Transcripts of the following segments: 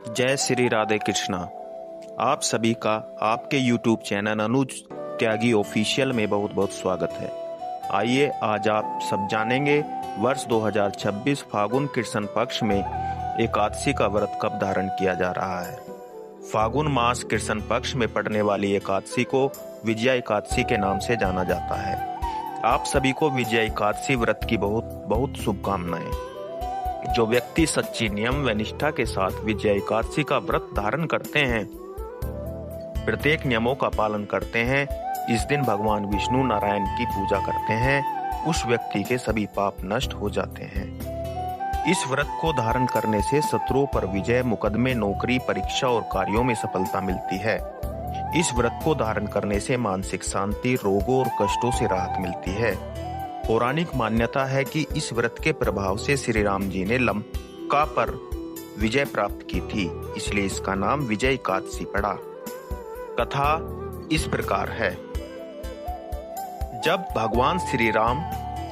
जय श्री राधे कृष्णा। आप सभी का आपके YouTube चैनल अनुज त्यागी ऑफिशियल में बहुत बहुत स्वागत है। आइए आज आप सब जानेंगे वर्ष 2026 फागुन कृष्ण पक्ष में एकादशी का व्रत कब धारण किया जा रहा है। फागुन मास कृष्ण पक्ष में पड़ने वाली एकादशी को विजया एकादशी के नाम से जाना जाता है। आप सभी को विजया एकादशी व्रत की बहुत बहुत शुभकामनाएं। जो व्यक्ति सच्ची नियम व निष्ठा के साथ विजया एकादशी का व्रत धारण करते हैं, प्रत्येक नियमों का पालन करते हैं, इस दिन भगवान विष्णु नारायण की पूजा करते हैं, उस व्यक्ति के सभी पाप नष्ट हो जाते हैं। इस व्रत को धारण करने से शत्रुओं पर विजय, मुकदमे, नौकरी, परीक्षा और कार्यों में सफलता मिलती है। इस व्रत को धारण करने से मानसिक शांति, रोगों और कष्टों से राहत मिलती है। पौराणिक मान्यता है कि इस व्रत के प्रभाव से श्री राम जी ने लंका पर विजय प्राप्त की थी, इसलिए इसका नाम विजय एकादशी पड़ा। कथा इस प्रकार है। जब भगवान श्री राम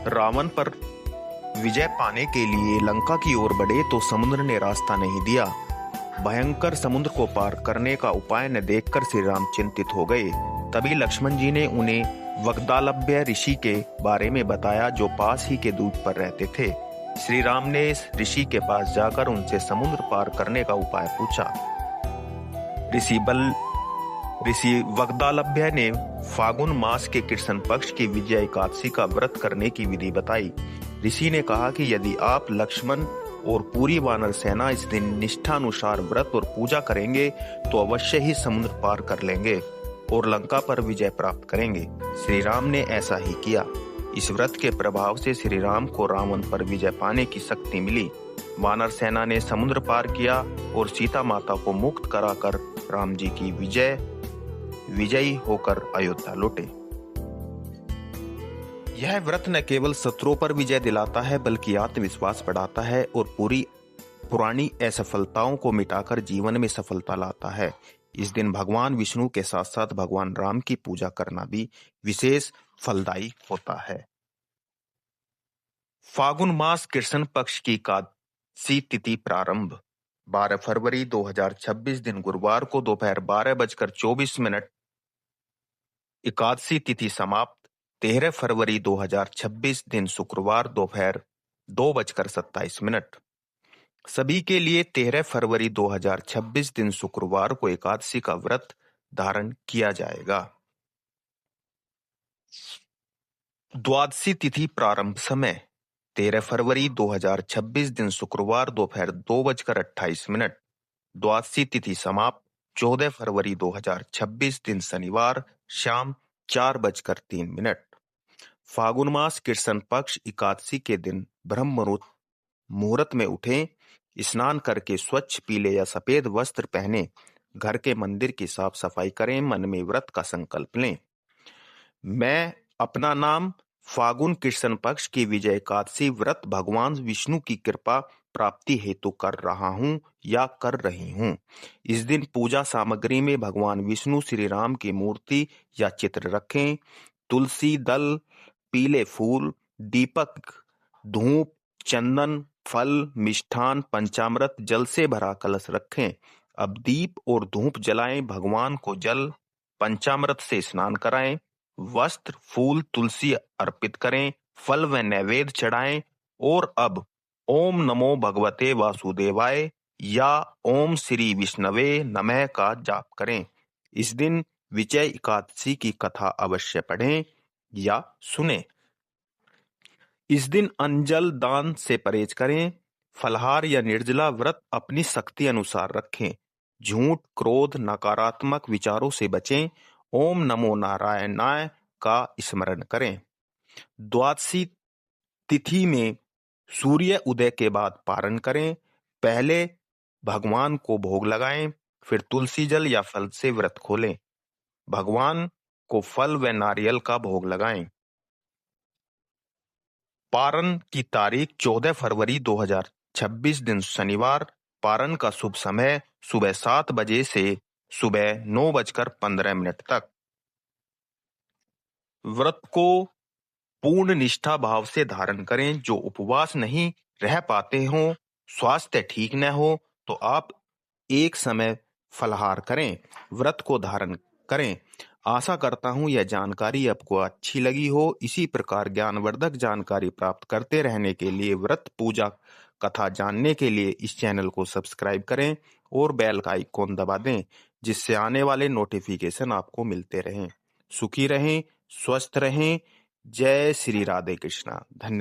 रावण पर विजय पाने के लिए लंका की ओर बढ़े तो समुद्र ने रास्ता नहीं दिया। भयंकर समुद्र को पार करने का उपाय न देखकर श्री राम चिंतित हो गए। तभी लक्ष्मण जी ने उन्हें वग्दालभ्य ऋषि के बारे में बताया, जो पास ही के द्वीप पर रहते थे। श्री राम ने इस ऋषि के पास जाकर उनसे समुद्र पार करने का उपाय पूछा। ऋषि वग्दालभ्य ने फागुन मास के कृष्ण पक्ष की विजया एकादशी का व्रत करने की विधि बताई। ऋषि ने कहा कि यदि आप, लक्ष्मण और पूरी वानर सेना इस दिन निष्ठानुसार व्रत और पूजा करेंगे तो अवश्य ही समुद्र पार कर लेंगे और लंका पर विजय प्राप्त करेंगे। श्री राम ने ऐसा ही किया। इस व्रत के प्रभाव से श्री राम को रावण पर विजय पाने की शक्ति मिली। वानर सेना ने समुद्र पार किया और सीता माता को मुक्त कराकर राम जी की विजयी होकर अयोध्या लौटे। यह व्रत न केवल शत्रुओं पर विजय दिलाता है बल्कि आत्मविश्वास बढ़ाता है और पुरानी असफलताओं को मिटाकर जीवन में सफलता लाता है। इस दिन भगवान विष्णु के साथ साथ भगवान राम की पूजा करना भी विशेष फलदायी होता है। फागुन मास कृष्ण पक्ष की एकादशी तिथि प्रारंभ 12 फरवरी 2026 दिन गुरुवार को दोपहर 12:24। एकादशी तिथि समाप्त 13 फरवरी 2026 दिन शुक्रवार दोपहर 2:27। सभी के लिए 13 फरवरी 2026 दिन शुक्रवार को एकादशी का व्रत धारण किया जाएगा। द्वादशी तिथि प्रारंभ समय 13 फरवरी 2026 दिन शुक्रवार दोपहर 2:28। द्वादशी तिथि समाप्त 14 फरवरी 2026 दिन शनिवार शाम 4:03। फागुन मास कृष्ण पक्ष एकादशी के दिन ब्रह्म मुहूर्त में उठें, स्नान करके स्वच्छ पीले या सफेद वस्त्र पहने, घर के मंदिर की साफ सफाई करें, मन में व्रत का संकल्प लें। मैं अपना नाम फागुन कृष्ण पक्ष की विजय एकादशी व्रत भगवान विष्णु की कृपा प्राप्ति हेतु कर रहा हूं या कर रही हूं। इस दिन पूजा सामग्री में भगवान विष्णु श्री राम की मूर्ति या चित्र रखें। तुलसी दल, पीले फूल, दीपक, धूप, चंदन, फल, मिष्ठान, पंचामृत, जल से भरा कलश रखें। अब दीप और धूप जलाएं, भगवान को जल पंचामृत से स्नान कराएं, वस्त्र, फूल, तुलसी अर्पित करें, फल व नैवेद्य चढ़ाएं और अब ओम नमो भगवते वासुदेवाय या ओम श्री विष्णवे नमः का जाप करें। इस दिन विजय एकादशी की कथा अवश्य पढ़ें या सुनें। इस दिन अंजल दान से परहेज करें। फलाहार या निर्जला व्रत अपनी शक्ति अनुसार रखें। झूठ, क्रोध, नकारात्मक विचारों से बचें। ओम नमो नारायणाय का स्मरण करें। द्वादशी तिथि में सूर्य उदय के बाद पारण करें। पहले भगवान को भोग लगाएं, फिर तुलसी जल या फल से व्रत खोलें। भगवान को फल व नारियल का भोग लगाएं। पारण की तारीख 14 फरवरी 2026 दिन शनिवार। पारण का शुभ समय सुबह 7 बजे से सुबह 9:15 तक। व्रत को पूर्ण निष्ठा भाव से धारण करें। जो उपवास नहीं रह पाते हों, स्वास्थ्य ठीक न हो, तो आप एक समय फलाहार करें, व्रत को धारण करें। आशा करता हूँ यह जानकारी आपको अच्छी लगी हो। इसी प्रकार ज्ञानवर्धक जानकारी प्राप्त करते रहने के लिए, व्रत पूजा कथा जानने के लिए इस चैनल को सब्सक्राइब करें और बेल का आइकॉन दबा दें, जिससे आने वाले नोटिफिकेशन आपको मिलते रहें। सुखी रहें, स्वस्थ रहें। जय श्री राधे कृष्णा। धन्यवाद।